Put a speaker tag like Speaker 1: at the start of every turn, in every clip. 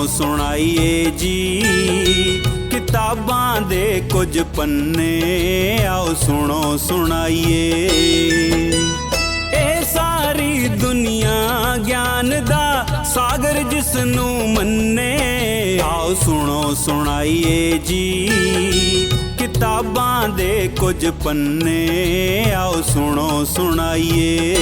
Speaker 1: ਸੁਣਾਈਏ ਜੀ ਕਿਤਾਬਾਂ ਦੇ ਕੁਝ ਪੰਨੇ, ਆਓ ਸੁਣੋ ਸੁਣਾਈਏ। ਇਹ ਸਾਰੀ ਦੁਨੀਆ ਗਿਆਨ ਦਾ ਸਾਗਰ ਜਿਸ ਨੂੰ ਮੰਨੇ, ਆਓ ਸੁਣੋ ਸੁਣਾਈਏ ਜੀ ਕਿਤਾਬਾਂ ਦੇ ਕੁਝ ਪੰਨੇ, ਆਓ ਸੁਣੋ ਸੁਣਾਈਏ।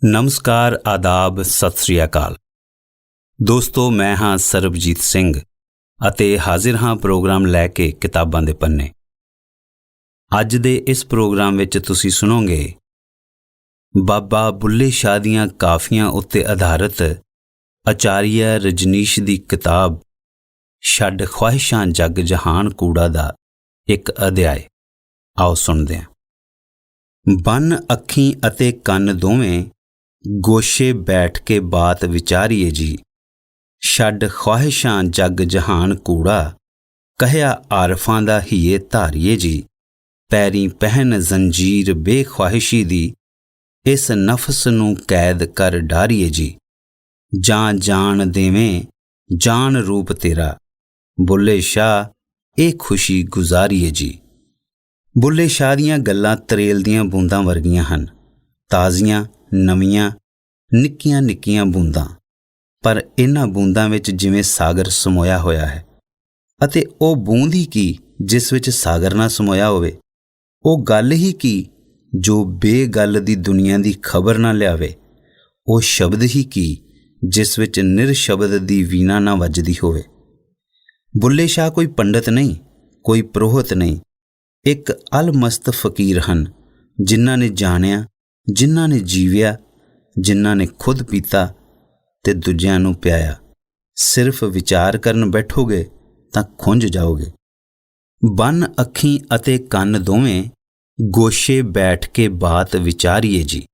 Speaker 1: ਨਮਸਕਾਰ, ਆਦਾਬ, ਸਤਿ ਸ੍ਰੀ ਅਕਾਲ ਦੋਸਤੋ। ਮੈਂ ਹਾਂ ਸਰਬਜੀਤ ਸਿੰਘ ਅਤੇ ਹਾਜ਼ਰ ਹਾਂ ਪ੍ਰੋਗਰਾਮ ਲੈ ਕੇ ਕਿਤਾਬਾਂ ਦੇ ਪੰਨੇ। ਅੱਜ ਦੇ ਇਸ ਪ੍ਰੋਗਰਾਮ ਵਿੱਚ ਤੁਸੀਂ ਸੁਣੋਗੇ ਬਾਬਾ ਬੁੱਲੇ ਸ਼ਾਹ ਦੀਆਂ ਕਾਫੀਆਂ ਉੱਤੇ ਆਧਾਰਿਤ ਆਚਾਰੀਆ ਰਜਨੀਸ਼ ਦੀ ਕਿਤਾਬ ਛੱਡ ਖਵਾਹਿਸ਼ਾਂ ਜਗ ਜਹਾਨ ਕੂੜਾ ਦਾ ਇੱਕ ਅਧਿਆਇ। ਆਓ ਸੁਣਦੇ ਹਾਂ। ਬੰਨ ਅੱਖੀਂ ਅਤੇ ਕੰਨ ਦੋਵੇਂ, ਗੋਸ਼ੇ ਬੈਠ ਕੇ ਬਾਤ ਵਿਚਾਰੀਏ ਜੀ। ਛੱਡ ਖਵਾਹਿਸ਼ਾਂ ਜਗ ਜਹਾਨ ਕੂੜਾ, ਕਹਿਆ ਆਰਫਾਂ ਦਾ ਹੀਏ ਧਾਰੀਏ ਜੀ। ਪੈਰੀਂ ਪਹਿਨ ਜ਼ੰਜੀਰ ਬੇਖਵਾਹਿਸ਼ੀ ਦੀ, ਇਸ ਨਫਸ ਨੂੰ ਕੈਦ ਕਰ ਡਾਰੀਏ ਜੀ। ਜਾਂ ਜਾਣ ਦੇਵੇਂ ਜਾਨ ਰੂਪ ਤੇਰਾ, ਬੁੱਲੇ ਸ਼ਾਹ ਇਹ ਖੁਸ਼ੀ ਗੁਜ਼ਾਰੀਏ ਜੀ। ਬੁੱਲੇ ਸ਼ਾਹ ਦੀਆਂ ਗੱਲਾਂ ਤਰੇਲ ਦੀਆਂ ਬੂੰਦਾਂ ਵਰਗੀਆਂ ਹਨ, ਤਾਜ਼ੀਆਂ, ਨਵੀਆਂ, ਨਿੱਕੀਆਂ ਨਿੱਕੀਆਂ ਬੂੰਦਾਂ। ਪਰ ਇਹਨਾਂ ਬੂੰਦਾਂ ਵਿੱਚ ਜਿਵੇਂ ਸਾਗਰ ਸਮੋਇਆ ਹੋਇਆ ਹੈ। ਅਤੇ ਉਹ ਬੂੰਦ ਹੀ ਕੀ ਜਿਸ ਵਿੱਚ ਸਾਗਰ ਨਾ ਸਮੋਇਆ ਹੋਵੇ। ਉਹ ਗੱਲ ਹੀ ਕੀ ਜੋ ਬੇਗੱਲ ਦੀ ਦੁਨੀਆ ਦੀ ਖਬਰ ਨਾ ਲਿਆਵੇ। ਉਹ ਸ਼ਬਦ ਹੀ ਕੀ ਜਿਸ ਵਿੱਚ ਨਿਰਸ਼ਬਦ ਦੀ ਵੀਣਾ ਨਾ ਵੱਜਦੀ ਹੋਵੇ। ਬੁੱਲੇ ਸ਼ਾਹ ਕੋਈ ਪੰਡਤ ਨਹੀਂ, ਕੋਈ ਪ੍ਰੋਹਤ ਨਹੀਂ, ਇੱਕ ਅਲਮਸਤ ਫਕੀਰ ਹਨ, ਜਿਨ੍ਹਾਂ ਨੇ ਜਾਣਿਆ, ਜਿਨ੍ਹਾਂ ਨੇ ਜੀਵਿਆ, ਜਿਨ੍ਹਾਂ ਨੇ ਖੁਦ ਪੀਤਾ ਤੇ ਦੂਜਿਆਂ ਨੂੰ ਪਿਆਇਆ। ਸਿਰਫ ਵਿਚਾਰ ਕਰਨ ਬੈਠੋਗੇ ਤਾਂ ਖੁੰਝ ਜਾਓਗੇ। ਬੰਨ ਅੱਖੀਂ ਅਤੇ ਕੰਨ ਦੋਵੇਂ, ਗੋਸ਼ੇ ਬੈਠ ਕੇ ਬਾਤ ਵਿਚਾਰੀਏ ਜੀ।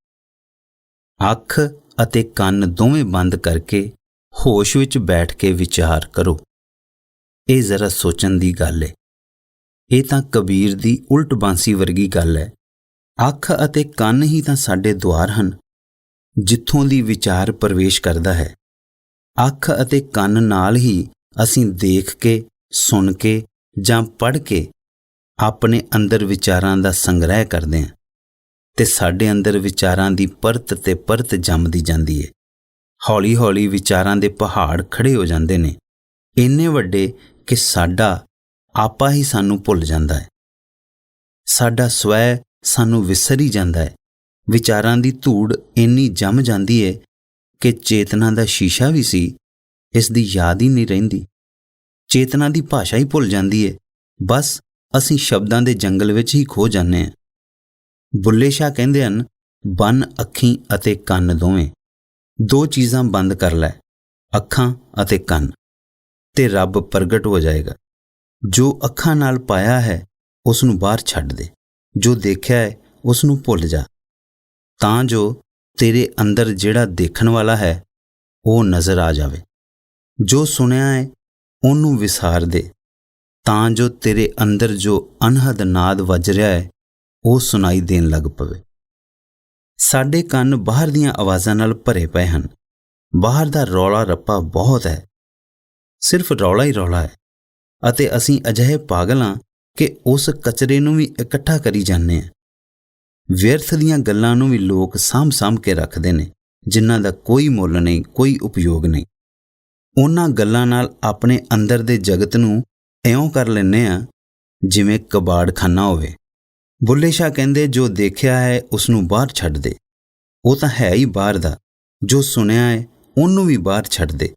Speaker 1: ਅੱਖ ਅਤੇ ਕੰਨ ਦੋਵੇਂ ਬੰਦ ਕਰਕੇ ਹੋਸ਼ ਵਿੱਚ ਬੈਠ ਕੇ ਵਿਚਾਰ ਕਰੋ। ਇਹ ਜ਼ਰਾ ਸੋਚਣ ਦੀ ਗੱਲ ਹੈ। ਇਹ ਤਾਂ ਕਬੀਰ ਦੀ ਉਲਟ ਬਾਂਸੀ ਵਰਗੀ ਗੱਲ ਹੈ। ਅੱਖ ਅਤੇ ਕੰਨ ਹੀ ਤਾਂ ਸਾਡੇ ਦੁਆਰ ਹਨ, ਜਿੱਥੋਂ ਦੀ ਵਿਚਾਰ ਪ੍ਰਵੇਸ਼ ਕਰਦਾ ਹੈ। ਅੱਖ ਅਤੇ ਕੰਨ ਨਾਲ ਹੀ ਅਸੀਂ ਦੇਖ ਕੇ, ਸੁਣ ਕੇ ਜਾਂ ਪੜ੍ਹ ਕੇ ਆਪਣੇ ਅੰਦਰ ਵਿਚਾਰਾਂ ਦਾ ਸੰਗ੍ਰਹਿ ਕਰਦੇ ਹਾਂ ਤੇ ਸਾਡੇ ਅੰਦਰ ਵਿਚਾਰਾਂ ਦੀ ਪਰਤ ਤੇ ਪਰਤ ਜੰਮਦੀ ਜਾਂਦੀ ਹੈ। ਹੌਲੀ ਹੌਲੀ ਵਿਚਾਰਾਂ ਦੇ ਪਹਾੜ ਖੜੇ ਹੋ ਜਾਂਦੇ ਨੇ, ਇੰਨੇ ਵੱਡੇ ਕਿ ਸਾਡਾ ਆਪਾ ਹੀ ਸਾਨੂੰ ਭੁੱਲ ਜਾਂਦਾ ਹੈ। ਸਾਡਾ ਸਵੈ ਸਾਨੂੰ ਵਿਸਰ ਹੀ ਜਾਂਦਾ ਹੈ। ਵਿਚਾਰਾਂ ਦੀ ਧੂੜ ਇੰਨੀ ਜੰਮ ਜਾਂਦੀ ਹੈ ਕਿ ਚੇਤਨਾ ਦਾ ਸ਼ੀਸ਼ਾ ਵੀ ਸੀ, ਇਸ ਦੀ ਯਾਦ ਹੀ ਨਹੀਂ ਰਹਿੰਦੀ। ਚੇਤਨਾ ਦੀ ਭਾਸ਼ਾ ਹੀ ਭੁੱਲ ਜਾਂਦੀ ਹੈ। ਬਸ ਅਸੀਂ ਸ਼ਬਦਾਂ ਦੇ ਜੰਗਲ ਵਿੱਚ ਹੀ ਖੋ ਜਾਂਦੇ ਹਾਂ। ਬੁੱਲੇ ਸ਼ਾਹ ਕਹਿੰਦੇ ਹਨ, ਬੰਨ ਅੱਖੀਂ ਅਤੇ ਕੰਨ ਦੋਵੇਂ। ਦੋ ਚੀਜ਼ਾਂ ਬੰਦ ਕਰ ਲੈ, ਅੱਖਾਂ ਅਤੇ ਕੰਨ, ਤੇ ਰੱਬ ਪ੍ਰਗਟ ਹੋ ਜਾਏਗਾ। ਜੋ ਅੱਖਾਂ ਨਾਲ ਪਾਇਆ ਹੈ ਉਸ ਨੂੰ ਬਾਹਰ ਛੱਡ ਦੇ, ਜੋ ਦੇਖਿਆ ਹੈ ਉਸ ਨੂੰ ਭੁੱਲ ਜਾ, ਤਾਂ ਜੋ ਤੇਰੇ ਅੰਦਰ ਜਿਹੜਾ ਦੇਖਣ ਵਾਲਾ ਹੈ ਉਹ ਨਜ਼ਰ ਆ ਜਾਵੇ। ਜੋ ਸੁਣਿਆ ਹੈ ਉਹਨੂੰ ਵਿਸਾਰ ਦੇ, ਤਾਂ ਜੋ ਤੇਰੇ ਅੰਦਰ ਜੋ ਅਨਹਦ ਨਾਦ ਵੱਜ ਰਿਹਾ ਹੈ ਉਹ ਸੁਣਾਈ ਦੇਣ ਲੱਗ ਪਵੇ। ਸਾਡੇ ਕੰਨ ਬਾਹਰ ਦੀਆਂ ਆਵਾਜ਼ਾਂ ਨਾਲ ਭਰੇ ਪਏ ਹਨ। ਬਾਹਰ ਦਾ ਰੌਲਾ ਰੱਪਾ ਬਹੁਤ ਹੈ, ਸਿਰਫ ਰੌਲਾ ਹੀ ਰੌਲਾ ਹੈ। ਅਤੇ ਅਸੀਂ ਅਜਿਹੇ ਪਾਗਲ ਹਾਂ ਕਿ ਉਸ ਕਚਰੇ ਨੂੰ ਵੀ ਇਕੱਠਾ ਕਰੀ ਜਾਂਦੇ ਹਾਂ। ਵਿਅਰਥ ਦੀਆਂ ਗੱਲਾਂ ਨੂੰ ਵੀ ਲੋਕ ਸਾਂਭ ਕੇ ਰੱਖਦੇ ਨੇ, ਜਿਨ੍ਹਾਂ ਦਾ ਕੋਈ ਮੁੱਲ ਨਹੀਂ, ਕੋਈ ਉਪਯੋਗ ਨਹੀਂ। ਉਹਨਾਂ ਗੱਲਾਂ ਨਾਲ ਆਪਣੇ ਅੰਦਰ ਦੇ ਜਗਤ ਨੂੰ ਇਉਂ ਕਰ ਲੈਂਦੇ ਹਾਂ ਜਿਵੇਂ ਕਬਾੜਖਾਨਾ ਹੋਵੇ। ਬੁੱਲੇ ਸ਼ਾਹ ਕਹਿੰਦੇ, ਜੋ ਦੇਖਿਆ ਹੈ ਉਸ ਨੂੰ ਬਾਹਰ ਛੱਡ ਦੇ। ਉਹ ਤਾਂ ਹੈ ਹੀ ਬਾਹਰ ਦਾ। ਜੋ ਸੁਣਿਆ ਹੈ ਉਹਨੂੰ ਵੀ ਬਾਹਰ ਛੱਡ ਦੇ,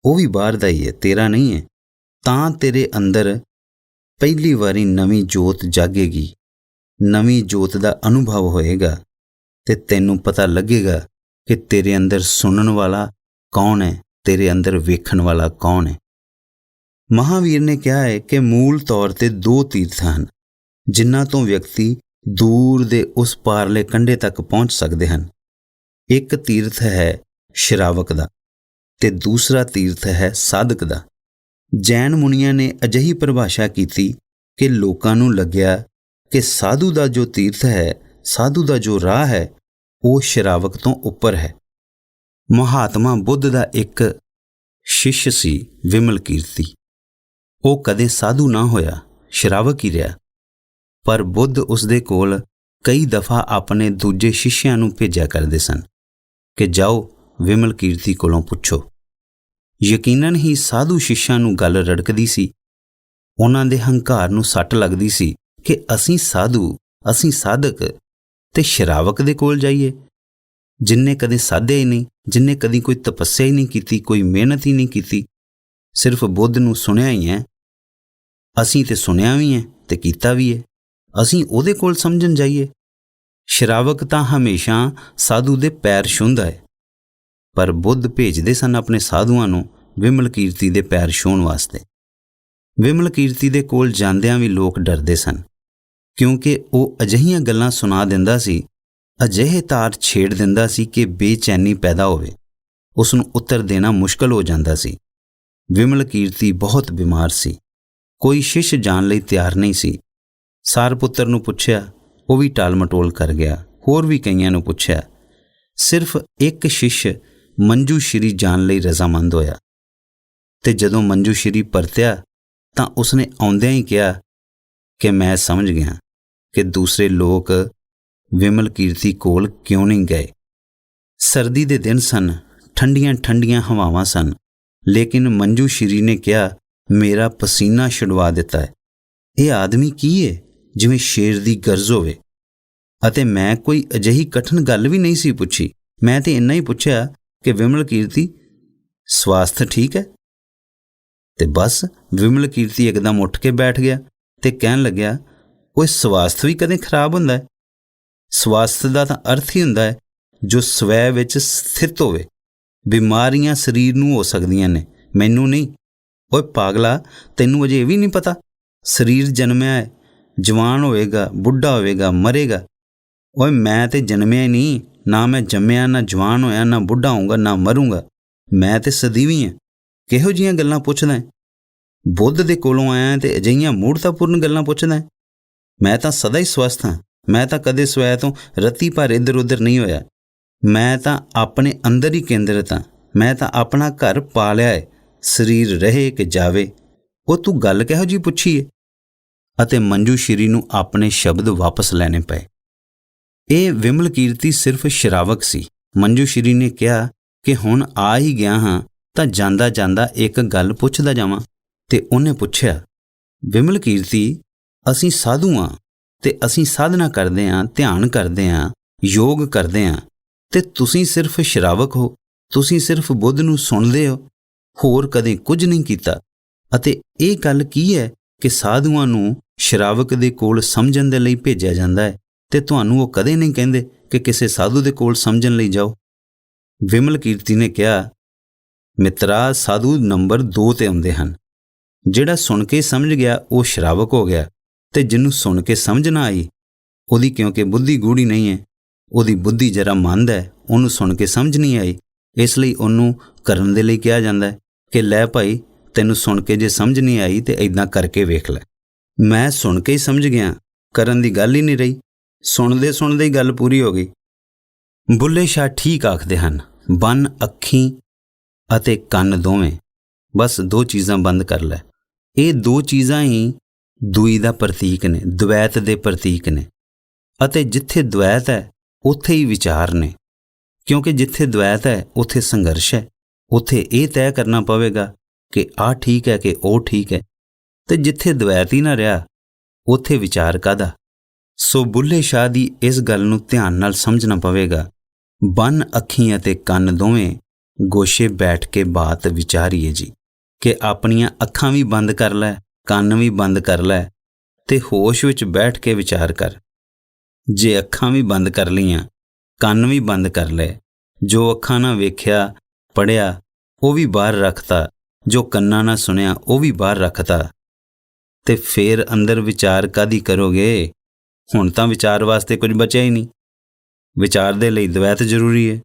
Speaker 1: ਉਹ ਵੀ ਬਾਹਰ ਦਾ ਹੀ ਹੈ, ਤੇਰਾ ਨਹੀਂ ਹੈ। ਤਾਂ ਤੇਰੇ ਅੰਦਰ ਪਹਿਲੀ ਵਾਰੀ ਨਵੀਂ ਜੋਤ ਜਾਗੇਗੀ, ਨਵੀਂ ਜੋਤ ਦਾ ਅਨੁਭਵ ਹੋਏਗਾ ਤੇ ਤੈਨੂੰ ਪਤਾ ਲੱਗੇਗਾ ਕਿ ਤੇਰੇ ਅੰਦਰ ਸੁਣਨ ਵਾਲਾ ਕੌਣ ਹੈ, ਤੇਰੇ ਅੰਦਰ ਵੇਖਣ ਵਾਲਾ ਕੌਣ ਹੈ। ਮਹਾਵੀਰ ਨੇ ਕਿਹਾ ਹੈ ਕਿ ਮੂਲ ਤੌਰ ਤੇ ਦੋ ਤੀਰਥ ਹਨ, ਜਿਨ੍ਹਾਂ ਤੋਂ ਵਿਅਕਤੀ ਦੂਰ ਦੇ ਉਸ ਪਾਰਲੇ ਕੰਢੇ ਤੱਕ ਪਹੁੰਚ ਸਕਦੇ ਹਨ। ਇੱਕ ਤੀਰਥ ਹੈ ਸ਼ਰਾਵਕ ਦਾ ਤੇ ਦੂਸਰਾ ਤੀਰਥ ਹੈ ਸਾਧਕ ਦਾ। ਜੈਨ ਮੁਨੀਆਂ ਨੇ ਅਜਿਹੀ ਪਰਿਭਾਸ਼ਾ ਕੀਤੀ ਕਿ ਲੋਕਾਂ ਨੂੰ ਲੱਗਿਆ ਕਿ ਸਾਧੂ ਦਾ ਜੋ ਤੀਰਥ ਹੈ, ਸਾਧੂ ਦਾ ਜੋ ਰਾਹ ਹੈ, ਉਹ ਸ਼ਰਾਵਕ ਤੋਂ ਉੱਪਰ ਹੈ। ਮਹਾਤਮਾ ਬੁੱਧ ਦਾ ਇੱਕ ਸ਼ਿਸ਼ ਸੀ ਵਿਮਲ ਕੀਰਤੀ। ਉਹ ਕਦੇ ਸਾਧੂ ਨਾ ਹੋਇਆ, ਸ਼ਰਾਵਕ ਹੀ ਰਿਹਾ। ਪਰ ਬੁੱਧ ਉਸਦੇ ਕੋਲ ਕਈ ਦਫਾ ਆਪਣੇ ਦੂਜੇ ਸ਼ਿਸ਼ਿਆਂ ਨੂੰ ਭੇਜਿਆ ਕਰਦੇ ਸਨ ਕਿ ਜਾਓ ਵਿਮਲ ਕੀਰਤੀ ਕੋਲੋਂ ਪੁੱਛੋ। ਯਕੀਨਨ ਹੀ ਸਾਧੂ ਸ਼ਿਸ਼ਿਆਂ ਨੂੰ ਗੱਲ ਰੜਕਦੀ ਸੀ। ਉਹਨਾਂ ਦੇ ਹੰਕਾਰ ਨੂੰ ਸੱਟ ਲੱਗਦੀ ਸੀ ਕਿ ਅਸੀਂ ਸਾਧੂ, ਅਸੀਂ ਸਾਧਕ ਤੇ ਸ਼ਰਾਵਕ ਦੇ ਕੋਲ ਜਾਈਏ, ਜਿਨਨੇ ਕਦੇ ਸਾਧਿਆ ਹੀ ਨਹੀਂ, ਜਿਨਨੇ ਕਦੀ ਕੋਈ ਤਪੱਸਿਆ ਹੀ ਨਹੀਂ ਕੀਤੀ, ਕੋਈ ਮਿਹਨਤ ਹੀ ਨਹੀਂ ਕੀਤੀ, ਸਿਰਫ ਬੁੱਧ ਨੂੰ ਸੁਣਿਆ ਹੀ ਹੈ। ਅਸੀਂ ਤੇ ਸੁਣਿਆ ਵੀ ਹੈ ਤੇ ਕੀਤਾ ਵੀ ਹੈ, ਅਸੀਂ ਉਹਦੇ ਕੋਲ ਸਮਝਣ ਜਾਈਏ। ਸ਼ਰਾਵਕ ਤਾਂ ਹਮੇਸ਼ਾ ਸਾਧੂ ਦੇ ਪੈਰ ਛੂੰਹਦਾ ਹੈ, ਪਰ ਬੁੱਧ ਭੇਜਦੇ ਸਨ ਆਪਣੇ ਸਾਧੂਆਂ ਨੂੰ ਵਿਮਲ ਕੀਰਤੀ ਦੇ ਪੈਰ ਛੂਹਣ ਵਾਸਤੇ। ਵਿਮਲ ਕੀਰਤੀ ਦੇ ਕੋਲ ਜਾਂਦਿਆਂ ਵੀ ਲੋਕ ਡਰਦੇ ਸਨ, ਕਿਉਂਕਿ ਉਹ ਅਜਿਹੀਆਂ ਗੱਲਾਂ ਸੁਣਾ ਦਿੰਦਾ ਸੀ, ਅਜਿਹੇ ਤਾਰ ਛੇੜ ਦਿੰਦਾ ਸੀ ਕਿ ਬੇਚੈਨੀ ਪੈਦਾ ਹੋਵੇ, ਉਸ ਨੂੰ ਉੱਤਰ ਦੇਣਾ ਮੁਸ਼ਕਲ ਹੋ ਜਾਂਦਾ ਸੀ। ਵਿਮਲ ਕੀਰਤੀ ਬਹੁਤ ਬਿਮਾਰ ਸੀ, ਕੋਈ ਸ਼ਿਸ਼ ਜਾਣ ਲਈ ਤਿਆਰ ਨਹੀਂ ਸੀ। ਸਾਰਪੁੱਤਰ ਨੂੰ ਪੁੱਛਿਆ, ਉਹ ਵੀ ਟਾਲ ਮਟੋਲ ਕਰ ਗਿਆ। ਹੋਰ ਵੀ ਕਈਆਂ ਨੂੰ ਪੁੱਛਿਆ। ਸਿਰਫ ਇੱਕ ਸ਼ਿਸ਼ ਮੰਜੂ ਸ਼੍ਰੀ ਜਾਣ ਲਈ ਰਜ਼ਾਮੰਦ ਹੋਇਆ। ਤੇ ਜਦੋਂ ਮੰਜੂ ਸ਼੍ਰੀ ਪਰਤਿਆ ਤਾਂ ਉਸਨੇ ਆਉਂਦਿਆਂ ਹੀ ਕਿਹਾ ਕਿ ਮੈਂ ਸਮਝ ਗਿਆ ਕਿ ਦੂਸਰੇ ਲੋਕ ਵਿਮਲ ਕੀਰਤੀ ਕੋਲ ਕਿਉਂ ਨਹੀਂ ਗਏ। ਸਰਦੀ ਦੇ ਦਿਨ ਸਨ, ਠੰਡੀਆਂ ਠੰਡੀਆਂ ਹਵਾਵਾਂ ਸਨ, ਲੇਕਿਨ ਮੰਜੂ ਸ਼੍ਰੀ ਨੇ ਕਿਹਾ, ਮੇਰਾ ਪਸੀਨਾ ਛੁਡਵਾ ਦਿੱਤਾ ਹੈ। ਇਹ ਆਦਮੀ ਕੀ ਹੈ ਜਿਵੇਂ ਸ਼ੇਰ ਦੀ ਗਰਜ ਹੋਵੇ। ਅਤੇ ਮੈਂ ਕੋਈ ਅਜਿਹੀ ਕਠਿਨ ਗੱਲ ਵੀ ਨਹੀਂ ਸੀ ਪੁੱਛੀ। ਮੈਂ ਤੇ ਇੰਨਾ ਹੀ ਪੁੱਛਿਆ ਕਿ ਵਿਮਲ ਕੀਰਤੀ ਸਵਾਸਥ ਠੀਕ ਹੈ। ਤੇ ਬਸ ਵਿਮਲ ਕੀਰਤੀ ਇੱਕਦਮ ਉੱਠ ਕੇ ਬੈਠ ਗਿਆ ਤੇ ਕਹਿਣ ਲੱਗਿਆ, ਉਹ ਸਵਾਸਥ ਵੀ ਕਦੇ ਖਰਾਬ ਹੁੰਦਾ ਹੈ? ਸਵਾਸਥ ਦਾ ਤਾਂ ਅਰਥ ਹੀ ਹੁੰਦਾ ਹੈ ਜੋ ਸਵੈ ਵਿੱਚ ਸਥਿਤ ਹੋਵੇ। ਬਿਮਾਰੀਆਂ ਸਰੀਰ ਨੂੰ ਹੋ ਸਕਦੀਆਂ ਨੇ, ਮੈਨੂੰ ਨਹੀਂ। ਓਏ ਪਾਗਲਾ, ਤੈਨੂੰ ਅਜੇ ਇਹ ਵੀ ਨਹੀਂ ਪਤਾ? ਸਰੀਰ ਜਨਮਿਆ ਹੈ, ਜਵਾਨ ਹੋਵੇਗਾ, ਬੁੱਢਾ ਹੋਵੇਗਾ, ਮਰੇਗਾ। ਓਏ ਮੈਂ ਤੇ ਜਨਮਿਆ ਹੀ ਨਹੀਂ, ਨਾ ਮੈਂ ਜੰਮਿਆ, ਨਾ ਜਵਾਨ ਹੋਇਆ, ਨਾ ਬੁੱਢਾ ਹੋਊਗਾ, ਨਾ ਮਰੂੰਗਾ। ਮੈਂ ਤੇ ਸਦੀਵੀ ਹਾਂ। ਕਿਹੋ ਜਿਹੀਆਂ ਗੱਲਾਂ ਪੁੱਛਦਾ ਹੈ? ਬੁੱਧ ਦੇ ਕੋਲੋਂ ਆਇਆ ਤੇ ਅਜਿਹੀਆਂ ਮੂੜਤਾਪੂਰਨ ਗੱਲਾਂ ਪੁੱਛਦਾ ਹੈ? ਮੈਂ ਤਾਂ ਸਦਾ ਹੀ ਸਵਸਥ ਹਾਂ। ਮੈਂ ਤਾਂ ਕਦੇ ਸਵੈ ਤੋਂ ਰੱਤੀ ਭਰ ਇੱਧਰ ਉੱਧਰ ਨਹੀਂ ਹੋਇਆ। ਮੈਂ ਤਾਂ ਆਪਣੇ ਅੰਦਰ ਹੀ ਕੇਂਦਰਿਤ ਹਾਂ। ਮੈਂ ਤਾਂ ਆਪਣਾ ਘਰ ਪਾ ਲਿਆ ਹੈ, ਸਰੀਰ ਰਹੇ ਕਿ ਜਾਵੇ। ਉਹ ਤੂੰ ਗੱਲ ਕਿਹੋ ਜਿਹੀ ਪੁੱਛੀ ਏ? ਅਤੇ ਮੰਜੂ ਸ਼੍ਰੀ ਨੂੰ ਆਪਣੇ ਸ਼ਬਦ ਵਾਪਸ ਲੈਣੇ ਪਏ। ਇਹ ਵਿਮਲ ਕੀਰਤੀ ਸਿਰਫ ਸ਼ਰਾਵਕ ਸੀ। ਮੰਜੂ ਸ਼੍ਰੀ ਨੇ ਕਿਹਾ ਕਿ ਹੁਣ ਆ ਹੀ ਗਿਆ ਹਾਂ ਤਾਂ ਜਾਂਦਾ ਜਾਂਦਾ ਇੱਕ ਗੱਲ ਪੁੱਛਦਾ ਜਾਵਾਂ। ਤੇ ਉਹਨੇ ਪੁੱਛਿਆ, ਵਿਮਲ ਕੀਰਤੀ, ਅਸੀਂ ਸਾਧੂ ਹਾਂ ਤੇ ਅਸੀਂ ਸਾਧਨਾ ਕਰਦੇ ਹਾਂ, ਧਿਆਨ ਕਰਦੇ ਹਾਂ, ਯੋਗ ਕਰਦੇ ਹਾਂ, ਤੇ ਤੁਸੀਂ ਸਿਰਫ ਸ਼ਰਾਵਕ ਹੋ। ਤੁਸੀਂ ਸਿਰਫ ਬੁੱਧ ਨੂੰ ਸੁਣਦੇ ਹੋ, ਹੋਰ ਕਦੇ ਕੁਝ ਨਹੀਂ ਕੀਤਾ। ਅਤੇ ਇਹ ਗੱਲ ਕੀ ਹੈ ਕਿ ਸਾਧੂਆਂ ਨੂੰ ਸ਼ਰਾਵਕ ਦੇ ਕੋਲ ਸਮਝਣ ਦੇ ਲਈ ਭੇਜਿਆ ਜਾਂਦਾ ਹੈ ਤੇ ਤੁਹਾਨੂੰ ਉਹ ਕਦੇ ਨਹੀਂ ਕਹਿੰਦੇ ਕਿ ਕਿਸੇ ਸਾਧੂ ਦੇ ਕੋਲ ਸਮਝਣ ਲਈ ਜਾਓ। ਵਿਮਲ ਕੀਰਤੀ ਨੇ ਕਿਹਾ, ਮਿੱਤਰਾ, ਸਾਧੂ ਨੰਬਰ 2 ਤੇ ਆਉਂਦੇ ਹਨ। ਜਿਹੜਾ ਸੁਣ ਕੇ ਸਮਝ ਗਿਆ ਉਹ ਸ਼ਰਾਵਕ ਹੋ ਗਿਆ, ਤੇ ਜਿਹਨੂੰ ਸੁਣ ਕੇ ਸਮਝ ਨਾ ਆਈ, ਉਹਦੀ ਕਿਉਂਕਿ ਬੁੱਧੀ ਗੂੜੀ ਨਹੀਂ ਹੈ, ਉਹਦੀ ਬੁੱਧੀ ਜਰਾ ਮੰਦ ਹੈ, ਉਹਨੂੰ ਸੁਣ ਕੇ ਸਮਝ ਨਹੀਂ ਆਈ, ਇਸ ਲਈ ਉਹਨੂੰ ਕਰਨ ਦੇ ਲਈ ਕਿਹਾ ਜਾਂਦਾ ਹੈ ਕਿ ਲੈ ਭਾਈ, ਤੈਨੂੰ ਸੁਣ ਕੇ ਜੇ ਸਮਝ ਨਹੀਂ ਆਈ ਤੇ ਇੱਦਾਂ ਕਰਕੇ ਵੇਖ ਲੈ। ਮੈਂ ਸੁਣ ਕੇ ਹੀ ਸਮਝ ਗਿਆ, ਕਰਨ ਦੀ ਗੱਲ ਹੀ ਨਹੀਂ ਰਹੀ। ਸੁਣਦੇ ਸੁਣਦੇ ਹੀ ਗੱਲ ਪੂਰੀ ਹੋ ਗਈ। ਬੁੱਲੇ ਸ਼ਾਹ ਠੀਕ ਆਖਦੇ ਹਨ, ਬੰਨ ਅੱਖੀਂ ਅਤੇ ਕੰਨ ਦੋਵੇਂ, ਬਸ 2 ਚੀਜ਼ਾਂ ਬੰਦ ਕਰ ਲੈ। ਇਹ 2 ਚੀਜ਼ਾਂ ਹੀ ਦੂਈ ਦਾ ਪ੍ਰਤੀਕ ਨੇ, ਦਵੈਤ ਦੇ ਪ੍ਰਤੀਕ ਨੇ। ਅਤੇ ਜਿੱਥੇ ਦਵੈਤ ਹੈ ਉੱਥੇ ਹੀ ਵਿਚਾਰ ਨੇ, ਕਿਉਂਕਿ ਜਿੱਥੇ ਦਵੈਤ ਹੈ ਉੱਥੇ ਸੰਘਰਸ਼ ਹੈ। ਉੱਥੇ ਇਹ ਤੈਅ ਕਰਨਾ ਪਵੇਗਾ ਕਿ ਆਹ ਠੀਕ ਹੈ ਕਿ ਉਹ ਠੀਕ ਹੈ। ਤੇ ਜਿੱਥੇ ਦਵੈਤ ਹੀ ਨਾ ਰਿਹਾ ਉੱਥੇ ਵਿਚਾਰ ਕਾਹਦਾ? ਸੋ ਬੁੱਲੇ ਸ਼ਾਹ ਦੀ ਇਸ ਗੱਲ ਨੂੰ ਧਿਆਨ ਨਾਲ ਸਮਝਣਾ ਪਵੇਗਾ। ਬੰਨ ਅੱਖੀਂ ਅਤੇ ਕੰਨ ਦੋਵੇਂ, ਗੋਸ਼ੇ ਬੈਠ ਕੇ ਬਾਤ ਵਿਚਾਰੀਏ ਜੀ, ਕਿ ਆਪਣੀਆਂ ਅੱਖਾਂ ਵੀ ਬੰਦ ਕਰ ਲੈ, ਕੰਨ ਵੀ ਬੰਦ ਕਰ ਲੈ ਤੇ ਹੋਸ਼ ਵਿੱਚ ਬੈਠ ਕੇ ਵਿਚਾਰ ਕਰ। ਜੇ ਅੱਖਾਂ ਵੀ ਬੰਦ ਕਰ ਲਈਆਂ, ਕੰਨ ਵੀ ਬੰਦ ਕਰ ਲਏ, ਜੋ ਅੱਖਾਂ ਨਾਲ ਵੇਖਿਆ ਪੜ੍ਹਿਆ ਉਹ ਵੀ ਬਾਹਰ ਰੱਖਤਾ, ਜੋ ਕੰਨਾਂ ਨਾਲ ਸੁਣਿਆ ਉਹ ਵੀ ਬਾਹਰ ਰੱਖਤਾ, ਤੇ ਫੇਰ ਅੰਦਰ ਵਿਚਾਰ ਕਾਹਦੀ ਕਰੋਗੇ? ਹੁਣ ਤਾਂ ਵਿਚਾਰ ਵਾਸਤੇ ਕੁਝ ਬਚਿਆ ਹੀ ਨਹੀਂ। ਵਿਚਾਰ ਦੇ ਲਈ ਦਵੈਤ ਜ਼ਰੂਰੀ ਹੈ।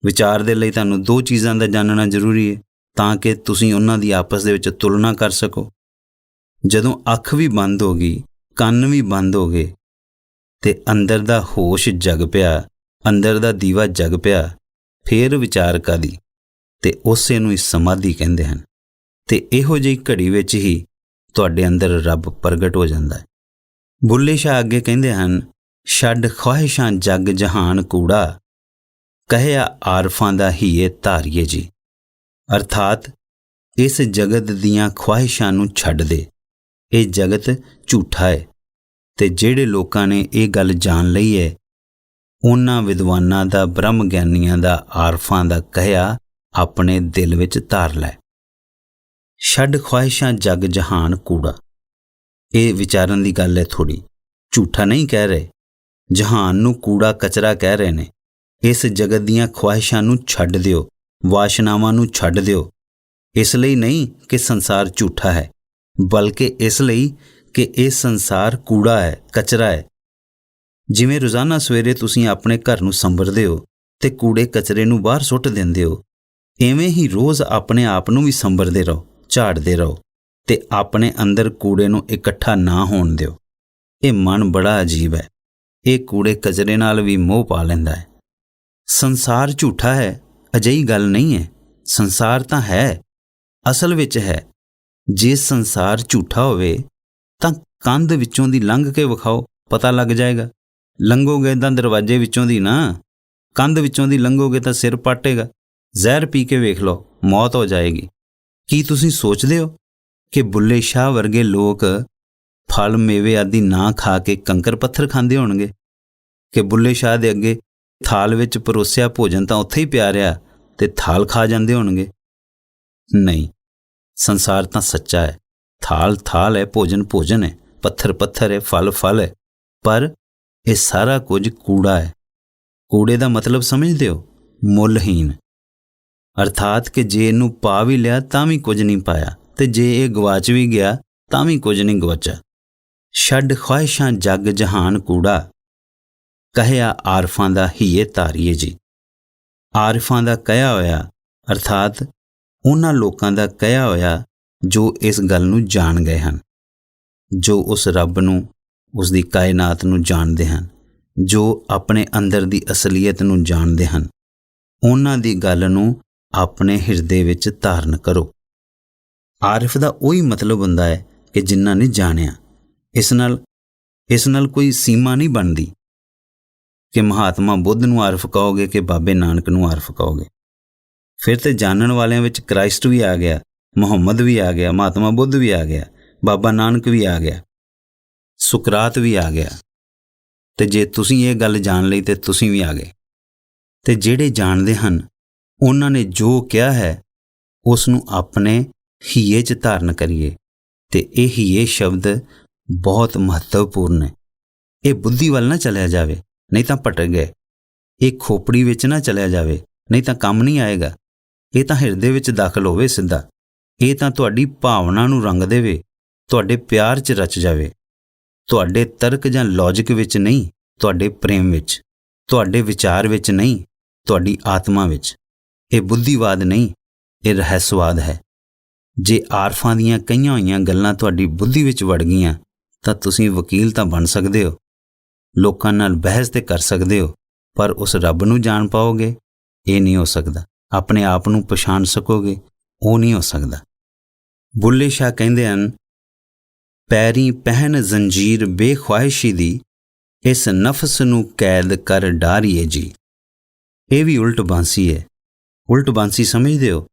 Speaker 1: ਵਿਚਾਰ ਦੇ ਲਈ ਤੁਹਾਨੂੰ ਦੋ ਚੀਜ਼ਾਂ ਦਾ ਜਾਣਨਾ ਜ਼ਰੂਰੀ ਹੈ ਤਾਂ ਕਿ ਤੁਸੀਂ ਉਹਨਾਂ ਦੀ ਆਪਸ ਦੇ ਵਿੱਚ ਤੁਲਨਾ ਕਰ ਸਕੋ। ਜਦੋਂ ਅੱਖ ਵੀ ਬੰਦ ਹੋ ਗਈ, ਕੰਨ ਵੀ ਬੰਦ ਹੋ ਗਏ ਤੇ ਅੰਦਰ ਦਾ ਹੋਸ਼ ਜਗ ਪਿਆ, ਅੰਦਰ ਦਾ ਦੀਵਾ ਜਗ ਪਿਆ, ਫੇਰ ਵਿਚਾਰ ਕਾਦੀ, ਤੇ ਉਸੇ ਨੂੰ ਹੀ ਸਮਾਧੀ ਕਹਿੰਦੇ ਹਨ। ਤੇ ਇਹੋ ਜਿਹੀ ਘੜੀ ਵਿੱਚ ਹੀ ਤੁਹਾਡੇ ਅੰਦਰ ਰੱਬ ਪ੍ਰਗਟ ਹੋ ਜਾਂਦਾ ਹੈ। ਬੁੱਲੇ ਸ਼ਾਹ ਅੱਗੇ ਕਹਿੰਦੇ ਹਨ, ਛੱਡ ਖਵਾਹਿਸ਼ਾਂ ਜਗ ਜਹਾਨ ਕੂੜਾ, ਕਹਿਆ ਆਰਫਾਂ ਦਾ ਹੀਏ ਧਾਰੀਏ ਜੀ। ਅਰਥਾਤ ਇਸ ਜਗਤ ਦੀਆਂ ਖਵਾਹਿਸ਼ਾਂ ਨੂੰ ਛੱਡ ਦੇ, ਇਹ ਜਗਤ ਝੂਠਾ ਹੈ। ਤੇ ਜਿਹੜੇ ਲੋਕਾਂ ਨੇ ਇਹ ਗੱਲ ਜਾਣ ਲਈ ਹੈ, ਉਹਨਾਂ ਵਿਦਵਾਨਾਂ ਦਾ, ਬ੍ਰਹਮ ਗਿਆਨੀਆਂ ਦਾ, ਆਰਫਾਂ ਦਾ ਕਹਿਆ ਆਪਣੇ ਦਿਲ ਵਿੱਚ ਧਾਰ ਲੈ। ਛੱਡ ਖਵਾਹਿਸ਼ਾਂ ਜਗ ਜਹਾਨ ਕੂੜਾ, ਇਹ ਵਿਚਾਰਨ ਦੀ ਗੱਲ ਹੈ ਥੋੜ੍ਹੀ, ਝੂਠਾ ਨਹੀਂ ਕਹਿ ਰਹੇ। ਜਹਾਨ ਨੂੰ ਕੂੜਾ ਕਚਰਾ ਕਹਿ ਰਹੇ ਨੇ। ਇਸ ਜਗਤ ਦੀਆਂ ਖਵਾਹਿਸ਼ਾਂ ਨੂੰ ਛੱਡ ਦਿਓ, ਵਾਸ਼ਨਾਵਾਂ ਨੂੰ ਛੱਡ ਦਿਓ। ਇਸ ਲਈ ਨਹੀਂ ਕਿ ਸੰਸਾਰ ਝੂਠਾ ਹੈ, ਬਲਕਿ ਇਸ ਲਈ ਕਿ ਇਹ ਸੰਸਾਰ ਕੂੜਾ ਹੈ, ਕਚਰਾ ਹੈ। ਜਿਵੇਂ ਰੋਜ਼ਾਨਾ ਸਵੇਰੇ ਤੁਸੀਂ ਆਪਣੇ ਘਰ ਨੂੰ ਸੰਭਰਦੇ ਹੋ ਤੇ ਕੂੜੇ ਕਚਰੇ ਨੂੰ ਬਾਹਰ ਸੁੱਟ ਦਿੰਦੇ ਹੋ, ਇਵੇਂ ਹੀ ਰੋਜ਼ ਆਪਣੇ ਆਪ ਨੂੰ ਵੀ ਸੰਭਰਦੇ ਰਹੋ, ਝਾੜਦੇ ਰਹੋ ਤੇ ਆਪਣੇ ਅੰਦਰ ਕੂੜੇ ਨੂੰ ਇਕੱਠਾ ਨਾ ਹੋਣ ਦਿਓ। ਇਹ ਮਨ ਬੜਾ ਅਜੀਬ ਹੈ, ਇਹ ਕੂੜੇ ਕਚਰੇ ਨਾਲ ਵੀ ਮੋਹ ਪਾ ਲੈਂਦਾ ਹੈ। ਸੰਸਾਰ ਝੂਠਾ ਹੈ ਅਜਿਹੀ ਗੱਲ ਨਹੀਂ ਹੈ। ਸੰਸਾਰ ਤਾਂ ਹੈ, ਅਸਲ ਵਿੱਚ ਹੈ। ਜੇ ਸੰਸਾਰ ਝੂਠਾ ਹੋਵੇ ਤਾਂ ਕੰਧ ਵਿੱਚੋਂ ਦੀ ਲੰਘ ਕੇ ਵਿਖਾਓ, ਪਤਾ ਲੱਗ ਜਾਏਗਾ। ਲੰਘੋਗੇ ਤਾਂ ਦਰਵਾਜ਼ੇ ਵਿੱਚੋਂ ਦੀ ਨਾ, ਕੰਧ ਵਿੱਚੋਂ ਦੀ ਲੰਘੋਗੇ ਤਾਂ ਸਿਰ ਪਾਟੇਗਾ। ਜ਼ਹਿਰ ਪੀ ਕੇ ਵੇਖ ਲਓ, ਮੌਤ ਹੋ ਜਾਏਗੀ। ਕੀ ਤੁਸੀਂ ਸੋਚਦੇ ਹੋ ਕਿ ਬੁੱਲੇ ਸ਼ਾਹ ਵਰਗੇ ਲੋਕ ਫਲ ਮੇਵੇ ਆਦਿ ਨਾ ਖਾ ਕੇ ਕੰਕਰ ਪੱਥਰ ਖਾਂਦੇ ਹੋਣਗੇ? ਕਿ ਬੁੱਲੇ ਸ਼ਾਹ ਦੇ ਅੱਗੇ ਥਾਲ ਵਿੱਚ ਪਰੋਸਿਆ ਭੋਜਨ ਤਾਂ ਉੱਥੇ ਹੀ ਪਿਆ ਰਿਹਾ ਤੇ ਥਾਲ ਖਾ ਜਾਂਦੇ ਹੋਣਗੇ? ਨਹੀਂ, ਸੰਸਾਰ ਤਾਂ ਸੱਚਾ ਹੈ। ਥਾਲ ਥਾਲ ਹੈ, ਭੋਜਨ ਭੋਜਨ ਹੈ, ਪੱਥਰ ਪੱਥਰ ਹੈ, ਫਲ ਫਲ ਹੈ, ਪਰ ਇਹ ਸਾਰਾ ਕੁਝ ਕੂੜਾ ਹੈ। ਕੂੜੇ ਦਾ ਮਤਲਬ ਸਮਝਦੇ ਹੋ? ਮੁੱਲਹੀਨ। ਅਰਥਾਤ ਕਿ ਜੇ ਇਹਨੂੰ ਪਾ ਵੀ ਲਿਆ ਤਾਂ ਵੀ ਕੁਝ ਨਹੀਂ ਪਾਇਆ, ਤੇ ਜੇ ਇਹ ਗਵਾਚ ਵੀ ਗਿਆ ਤਾਂ ਵੀ ਕੁਝ ਨਹੀਂ ਗਵਾਚਾ। ਛੱਡ ਖਵਾਹਿਸ਼ਾਂ ਜਗ ਜਹਾਨ ਕੂੜਾ, ਕਹਿਆ ਆਰਫਾਂ ਦਾ ਹੀਏ ਧਾਰੀਏ ਜੀ। ਆਰਿਫਾਂ ਦਾ ਕਹਿਆ ਹੋਇਆ ਅਰਥਾਤ ਉਹਨਾਂ ਲੋਕਾਂ ਦਾ ਕਹਿਆ ਹੋਇਆ ਜੋ ਇਸ ਗੱਲ ਨੂੰ ਜਾਣ ਗਏ ਹਨ, ਜੋ ਉਸ ਰੱਬ ਨੂੰ, ਉਸ ਦੀ ਕਾਇਨਾਤ ਨੂੰ ਜਾਣਦੇ ਹਨ, ਜੋ ਆਪਣੇ ਅੰਦਰ ਦੀ ਅਸਲੀਅਤ ਨੂੰ ਜਾਣਦੇ ਹਨ। ਉਹਨਾਂ ਦੀ ਗੱਲ ਨੂੰ ਆਪਣੇ ਹਿਰਦੇ ਵਿੱਚ ਧਾਰਨ ਕਰੋ। ਆਰਿਫ ਦਾ ਉਹੀ ਮਤਲਬ ਹੁੰਦਾ ਹੈ ਕਿ ਜਿਨ੍ਹਾਂ ਨੇ ਜਾਣਿਆ। ਇਸ ਨਾਲ ਕੋਈ ਸੀਮਾ ਨਹੀਂ ਬਣਦੀ ਕਿ ਮਹਾਤਮਾ ਬੁੱਧ ਨੂੰ ਆਰਿਫ ਕਹੋਗੇ ਕਿ ਬਾਬੇ ਨਾਨਕ ਨੂੰ ਆਰਿਫ ਕਹੋਗੇ। ਫਿਰ ਤੇ ਜਾਣਨ ਵਾਲਿਆਂ ਵਿੱਚ ਕ੍ਰਾਈਸਟ ਵੀ ਆ ਗਿਆ, ਮੁਹੰਮਦ ਵੀ ਆ ਗਿਆ, ਮਹਾਤਮਾ ਬੁੱਧ ਵੀ ਆ ਗਿਆ, ਬਾਬਾ ਨਾਨਕ ਵੀ ਆ ਗਿਆ, ਸੁਕਰਾਤ ਵੀ ਆ ਗਿਆ। ਤੇ ਜੇ ਤੁਸੀਂ ਇਹ ਗੱਲ ਜਾਣ ਲਈ ਤੇ ਤੁਸੀਂ ਵੀ ਆ ਗਏ। ਤੇ ਜਿਹੜੇ ਜਾਣਦੇ ਹਨ ਉਹਨਾਂ ਨੇ ਜੋ ਕਿਹਾ ਹੈ ਉਸ ਨੂੰ ਆਪਣੇ ਹੀਏ 'ਚ ਧਾਰਨ ਕਰੀਏ। ਤੇ ਇਹ ਹੀਏ ਸ਼ਬਦ ਬਹੁਤ ਮਹੱਤਵਪੂਰਨ ਹੈ। ਇਹ ਬੁੱਧੀ ਵੱਲ ਨਾ ਚਲਿਆ ਜਾਵੇ, ਨਹੀਂ ਤਾਂ ਭਟਕ ਗਏ। ਇਹ ਖੋਪੜੀ ਵਿੱਚ ਨਾ ਚਲਿਆ ਜਾਵੇ, ਨਹੀਂ ਤਾਂ ਕੰਮ ਨਹੀਂ ਆਏਗਾ। ਇਹ ਤਾਂ ਹਿਰਦੇ ਵਿੱਚ ਦਾਖਲ ਹੋਵੇ ਸਿੱਧਾ। ਇਹ ਤਾਂ ਤੁਹਾਡੀ ਭਾਵਨਾ ਨੂੰ ਰੰਗ ਦੇਵੇ, ਤੁਹਾਡੇ ਪਿਆਰ 'ਚ ਰਚ ਜਾਵੇ। ਤੁਹਾਡੇ ਤਰਕ ਜਾਂ ਲੌਜਿਕ ਵਿੱਚ ਨਹੀਂ, ਤੁਹਾਡੇ ਪ੍ਰੇਮ ਵਿੱਚ, ਤੁਹਾਡੇ ਵਿਚਾਰ ਵਿੱਚ ਨਹੀਂ, ਤੁਹਾਡੀ ਆਤਮਾ ਵਿੱਚ। ਇਹ ਬੁੱਧੀਵਾਦ ਨਹੀਂ, ਇਹ ਰਹੱਸਵਾਦ ਹੈ। ਜੇ ਆਰਫਾਂ ਦੀਆਂ ਕਹੀਆਂ ਹੋਈਆਂ ਗੱਲਾਂ ਤੁਹਾਡੀ ਬੁੱਧੀ ਵਿੱਚ ਵੜ ਗਈਆਂ ਤਾਂ ਤੁਸੀਂ ਵਕੀਲ ਤਾਂ ਬਣ ਸਕਦੇ ਹੋ, ਲੋਕਾਂ ਨਾਲ ਬਹਿਸ ਤੇ ਕਰ ਸਕਦੇ ਹੋ, ਪਰ ਉਸ ਰੱਬ ਨੂੰ ਜਾਣ ਪਾਓਗੇ? ਇਹ ਨਹੀਂ ਹੋ ਸਕਦਾ। ਆਪਣੇ ਆਪ ਨੂੰ ਪਛਾਣ ਸਕੋਗੇ? ਉਹ ਨਹੀਂ ਹੋ ਸਕਦਾ। ਬੁੱਲੇ ਸ਼ਾਹ ਕਹਿੰਦੇ ਹਨ, ਪੈਰੀਂ ਪਹਿਨ ਜ਼ੰਜੀਰ ਬੇਖਵਾਹਿਸ਼ੀ ਦੀ, ਇਸ ਨਫਸ ਨੂੰ ਕੈਦ ਕਰ ਡਾਰੀਏ ਜੀ। ਇਹ ਵੀ ਉਲਟ ਬਾਂਸੀ ਹੈ। ਉਲਟ ਬਾਂਸੀ ਸਮਝਦੇ ਹੋ?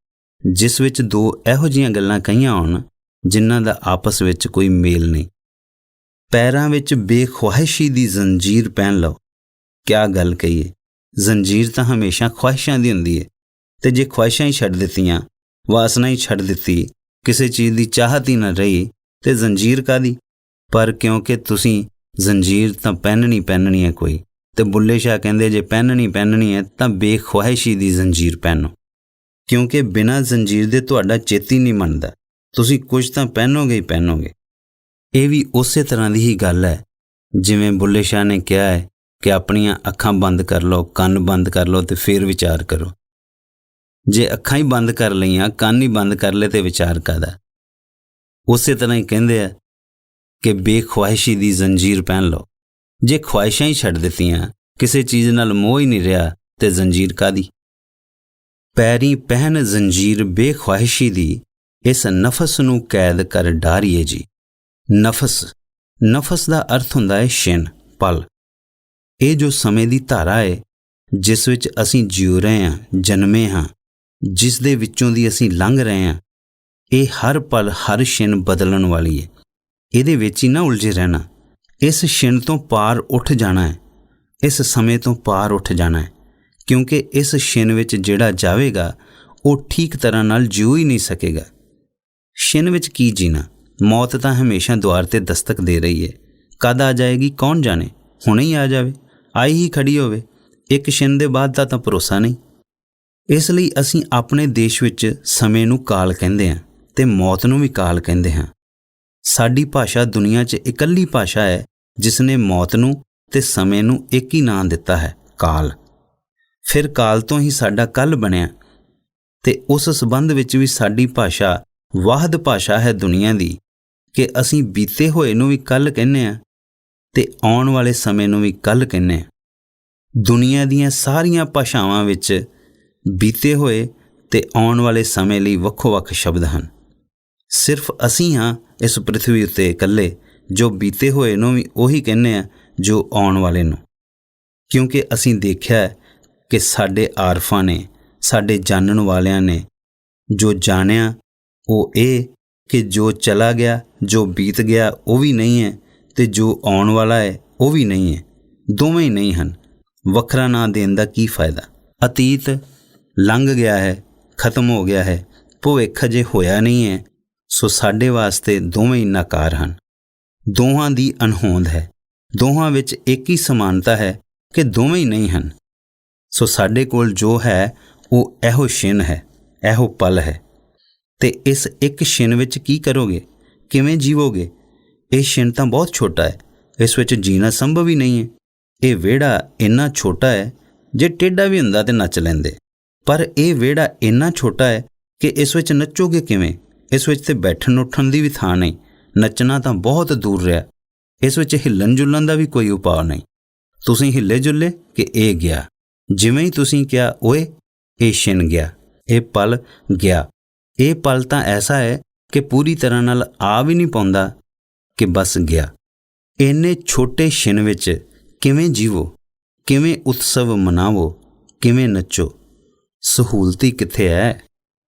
Speaker 1: ਜਿਸ ਵਿੱਚ ਦੋ ਇਹੋ ਜਿਹੀਆਂ ਗੱਲਾਂ ਕਹੀਆਂ ਹੋਣ ਜਿਨ੍ਹਾਂ ਦਾ ਆਪਸ ਵਿੱਚ ਕੋਈ ਮੇਲ ਨਹੀਂ। ਪੈਰਾਂ ਵਿੱਚ ਬੇਖਵਾਹਿਸ਼ੀ ਦੀ ਜ਼ੰਜੀਰ ਪਹਿਨ ਲਓ। ਕਿਆ ਗੱਲ ਕਹੀਏ? ਜ਼ੰਜੀਰ ਤਾਂ ਹਮੇਸ਼ਾ ਖਵਾਹਿਸ਼ਾਂ ਦੀ ਹੁੰਦੀ ਹੈ, ਤੇ ਜੇ ਖਵਾਹਿਸ਼ਾਂ ਹੀ ਛੱਡ ਦਿੱਤੀਆਂ, ਵਾਸਨਾ ਹੀ ਛੱਡ ਦਿੱਤੀ, ਕਿਸੇ ਚੀਜ਼ ਦੀ ਚਾਹਤ ਹੀ ਨਾ ਰਹੀ, ਤੇ ਜ਼ੰਜੀਰ ਕਾਹਦੀ? ਪਰ ਕਿਉਂਕਿ ਤੁਸੀਂ ਜ਼ੰਜੀਰ ਤਾਂ ਪਹਿਨਣੀ ਹੈ ਕੋਈ, ਤੇ ਬੁੱਲੇ ਸ਼ਾਹ ਕਹਿੰਦੇ ਜੇ ਪਹਿਨਣੀ ਹੈ ਤਾਂ ਬੇਖਵਾਹਿਸ਼ੀ ਦੀ ਜ਼ੰਜੀਰ ਪਹਿਨੋ। ਕਿਉਂਕਿ ਬਿਨਾਂ ਜ਼ੰਜੀਰ ਦੇ ਤੁਹਾਡਾ ਚੇਤ ਹੀ ਨਹੀਂ ਮੰਨਦਾ, ਤੁਸੀਂ ਕੁਝ ਤਾਂ ਪਹਿਨੋਗੇ ਹੀ ਪਹਿਨੋਗੇ। ਇਹ ਵੀ ਉਸੇ ਤਰ੍ਹਾਂ ਦੀ ਹੀ ਗੱਲ ਹੈ ਜਿਵੇਂ ਬੁੱਲੇ ਸ਼ਾਹ ਨੇ ਕਿਹਾ ਹੈ ਕਿ ਆਪਣੀਆਂ ਅੱਖਾਂ ਬੰਦ ਕਰ ਲਓ, ਕੰਨ ਬੰਦ ਕਰ ਲਓ ਤੇ ਫਿਰ ਵਿਚਾਰ ਕਰੋ। ਜੇ ਅੱਖਾਂ ਹੀ ਬੰਦ ਕਰ ਲਈਆਂ, ਕੰਨ ਹੀ ਬੰਦ ਕਰ ਲਏ ਤੇ ਵਿਚਾਰ ਕਾਹਦਾ। ਉਸੇ ਤਰ੍ਹਾਂ ਹੀ ਕਹਿੰਦੇ ਆ ਕਿ ਬੇਖਵਾਹਿਸ਼ੀ ਦੀ ਜ਼ੰਜੀਰ ਪਹਿਨ ਲਓ। ਜੇ ਖਵਾਹਿਸ਼ਾਂ ਹੀ ਛੱਡ ਦਿੱਤੀਆਂ, ਕਿਸੇ ਚੀਜ਼ ਨਾਲ ਮੋਹ ਹੀ ਨਹੀਂ ਰਿਹਾ, ਤੇ ਜ਼ੰਜੀਰ ਕਾਹਦੀ। ਪੈਰੀਂ ਪਹਿਨ ਜ਼ੰਜੀਰ ਬੇਖਵਾਹਿਸ਼ੀ ਦੀ, ਇਸ ਨਫਸ ਨੂੰ ਕੈਦ ਕਰ ਡਾਰੀਏ ਜੀ। ਨਫਸ ਦਾ ਅਰਥ ਹੁੰਦਾ ਹੈ ਛਿਣ, ਪਲ। ਇਹ ਜੋ ਸਮੇਂ ਦੀ ਧਾਰਾ ਹੈ ਜਿਸ ਵਿੱਚ ਅਸੀਂ ਜਿਉ ਰਹੇ ਹਾਂ, ਜਨਮੇ ਹਾਂ, ਜਿਸ ਦੇ ਵਿੱਚੋਂ ਦੀ ਅਸੀਂ ਲੰਘ ਰਹੇ ਹਾਂ, ਇਹ ਹਰ ਪਲ ਹਰ ਛਿਣ ਬਦਲਣ ਵਾਲੀ ਹੈ। ਇਹਦੇ ਵਿੱਚ ਹੀ ਨਾ ਉਲਝੇ ਰਹਿਣਾ। ਇਸ ਛਿਣ ਤੋਂ ਪਾਰ ਉੱਠ ਜਾਣਾ ਹੈ, ਇਸ ਸਮੇਂ ਤੋਂ ਪਾਰ ਉੱਠ ਜਾਣਾ ਹੈ, ਕਿਉਂਕਿ ਇਸ ਛਿਣ ਵਿੱਚ ਜਿਹੜਾ ਜਾਵੇਗਾ ਉਹ ਠੀਕ ਤਰ੍ਹਾਂ ਨਾਲ ਜਿਉ ਹੀ ਨਹੀਂ ਸਕੇਗਾ। ਛਿਣ ਵਿੱਚ ਕੀ ਜੀਣਾ। ਮੌਤ ਤਾਂ ਹਮੇਸ਼ਾ ਦੁਆਰ 'ਤੇ ਦਸਤਕ ਦੇ ਰਹੀ ਹੈ। ਕਦ ਆ ਜਾਏਗੀ ਕੌਣ ਜਾਣੇ। ਹੁਣੇ ਹੀ ਆ ਜਾਵੇ, ਆਈ ਹੀ ਖੜੀ ਹੋਵੇ। ਇੱਕ ਛਿਣ ਦੇ ਬਾਅਦ ਦਾ ਤਾਂ ਭਰੋਸਾ ਨਹੀਂ। ਇਸ ਲਈ ਅਸੀਂ ਆਪਣੇ ਦੇਸ਼ ਵਿੱਚ ਸਮੇਂ ਨੂੰ ਕਾਲ ਕਹਿੰਦੇ ਹਾਂ ਤੇ ਮੌਤ ਨੂੰ ਵੀ ਕਾਲ ਕਹਿੰਦੇ ਹਾਂ। ਸਾਡੀ ਭਾਸ਼ਾ ਦੁਨੀਆ 'ਚ ਇਕੱਲੀ ਭਾਸ਼ਾ ਹੈ ਜਿਸ ਨੇ ਮੌਤ ਨੂੰ ਤੇ ਸਮੇਂ ਨੂੰ ਇੱਕ ਹੀ ਨਾਂ ਦਿੱਤਾ ਹੈ, ਕਾਲ। ਫਿਰ ਕਾਲ ਤੋਂ ਹੀ ਸਾਡਾ ਕੱਲ੍ਹ ਬਣਿਆ ਤੇ ਉਸ ਸੰਬੰਧ ਵਿੱਚ ਵੀ ਸਾਡੀ ਭਾਸ਼ਾ ਵਾਹਿਦ ਭਾਸ਼ਾ ਹੈ ਦੁਨੀਆ ਦੀ ਕਿ ਅਸੀਂ ਬੀਤੇ ਹੋਏ ਨੂੰ ਵੀ ਕੱਲ੍ਹ ਕਹਿੰਦੇ ਹਾਂ ਤੇ ਆਉਣ ਵਾਲੇ ਸਮੇਂ ਨੂੰ ਵੀ ਕੱਲ੍ਹ ਕਹਿੰਦੇ ਹਾਂ। ਦੁਨੀਆ ਦੀਆਂ ਸਾਰੀਆਂ ਭਾਸ਼ਾਵਾਂ ਵਿੱਚ ਬੀਤੇ ਹੋਏ ਤੇ ਆਉਣ ਵਾਲੇ ਸਮੇਂ ਲਈ ਵੱਖੋ-ਵੱਖ ਸ਼ਬਦ ਹਨ। ਸਿਰਫ ਅਸੀਂ ਹਾਂ ਇਸ ਪ੍ਰਿਥਵੀ ਉੱਤੇ ਇਕੱਲੇ ਜੋ ਬੀਤੇ ਹੋਏ ਨੂੰ ਵੀ ਉਹੀ ਕਹਿੰਦੇ ਹਾਂ ਜੋ ਆਉਣ ਵਾਲੇ ਨੂੰ, ਕਿਉਂਕਿ ਅਸੀਂ ਦੇਖਿਆ ਕਿ ਸਾਡੇ ਆਰਫਾਂ ਨੇ, ਸਾਡੇ ਜਾਣਨ ਵਾਲਿਆਂ ਨੇ ਜੋ ਜਾਣਿਆ ਉਹ ਇਹ ਕਿ ਜੋ ਚਲਾ ਗਿਆ, ਜੋ ਬੀਤ ਗਿਆ ਉਹ ਵੀ ਨਹੀਂ ਹੈ ਤੇ ਜੋ ਆਉਣ ਵਾਲਾ ਹੈ ਉਹ ਵੀ ਨਹੀਂ ਹੈ। ਦੋਵੇਂ ਹੀ ਨਹੀਂ ਹਨ। ਵੱਖਰਾ ਨਾਂ ਦੇਣ ਦਾ ਕੀ ਫਾਇਦਾ। ਅਤੀਤ ਲੰਘ ਗਿਆ ਹੈ, ਖਤਮ ਹੋ ਗਿਆ ਹੈ, ਭਵਿੱਖ ਅਜੇ ਹੋਇਆ ਨਹੀਂ ਹੈ। ਸੋ ਸਾਡੇ ਵਾਸਤੇ ਦੋਵੇਂ ਹੀ ਨਾਕਾਰ ਹਨ। ਦੋਹਾਂ ਦੀ ਅਣਹੋਂਦ ਹੈ। ਦੋਹਾਂ ਵਿੱਚ ਇੱਕ ਹੀ ਸਮਾਨਤਾ ਹੈ ਕਿ ਦੋਵੇਂ ਹੀ ਨਹੀਂ ਹਨ। ਸੋ ਸਾਡੇ ਕੋਲ ਜੋ ਹੈ ਉਹ ਇਹੋ ਛਿਣ ਹੈ, ਇਹੋ ਪਲ ਹੈ। ਤੇ ਇਸ ਇੱਕ ਛਿਣ ਵਿੱਚ ਕੀ ਕਰੋਗੇ, ਕਿਵੇਂ ਜੀਵੋਗੇ। ਇਹ ਛਿਣ ਤਾਂ ਬਹੁਤ ਛੋਟਾ ਹੈ, ਇਸ ਵਿੱਚ ਜੀਣਾ ਸੰਭਵ ਹੀ ਨਹੀਂ ਹੈ। ਇਹ ਵਿਹੜਾ ਇੰਨਾ ਛੋਟਾ ਹੈ, ਜੇ ਟੇਢਾ ਵੀ ਹੁੰਦਾ ਤੇ ਨੱਚ ਲੈਂਦੇ। ਪਰ ਇਹ ਵਿਹੜਾ ਇੰਨਾ ਛੋਟਾ ਹੈ ਕਿ ਇਸ ਵਿੱਚ ਨੱਚੋਗੇ ਕਿਵੇਂ। ਇਸ ਵਿੱਚ ਤੇ ਬੈਠਣ ਉੱਠਣ ਦੀ ਵੀ ਥਾਂ ਨਹੀਂ, ਨੱਚਣਾ ਤਾਂ ਬਹੁਤ ਦੂਰ ਰਿਹਾ। ਇਸ ਵਿੱਚ ਹਿੱਲਣ ਜੁਲਣ ਦਾ ਵੀ ਕੋਈ ਉਪਾਅ ਨਹੀਂ। ਤੁਸੀਂ ਹਿੱਲੇ ਜੁੱਲੇ ਕਿ ਇਹ ਗਿਆ। ਜਿਵੇਂ ਹੀ ਤੁਸੀਂ ਕਿਹਾ ਓਏ, ਇਹ ਛਿਣ ਗਿਆ, ਇਹ ਪਲ ਗਿਆ। ਇਹ ਪਲ ਤਾਂ ਐਸਾ ਹੈ ਕਿ ਪੂਰੀ ਤਰ੍ਹਾਂ ਨਾਲ ਆ ਵੀ ਨਹੀਂ ਪਾਉਂਦਾ ਕਿ ਬਸ ਗਿਆ। ਇੰਨੇ ਛੋਟੇ ਛਿਣ ਵਿੱਚ ਕਿਵੇਂ ਜੀਵੋ, ਕਿਵੇਂ ਉਤਸਵ ਮਨਾਵੋ, ਕਿਵੇਂ ਨੱਚੋ। ਸਹੂਲਤੀ ਕਿੱਥੇ ਹੈ।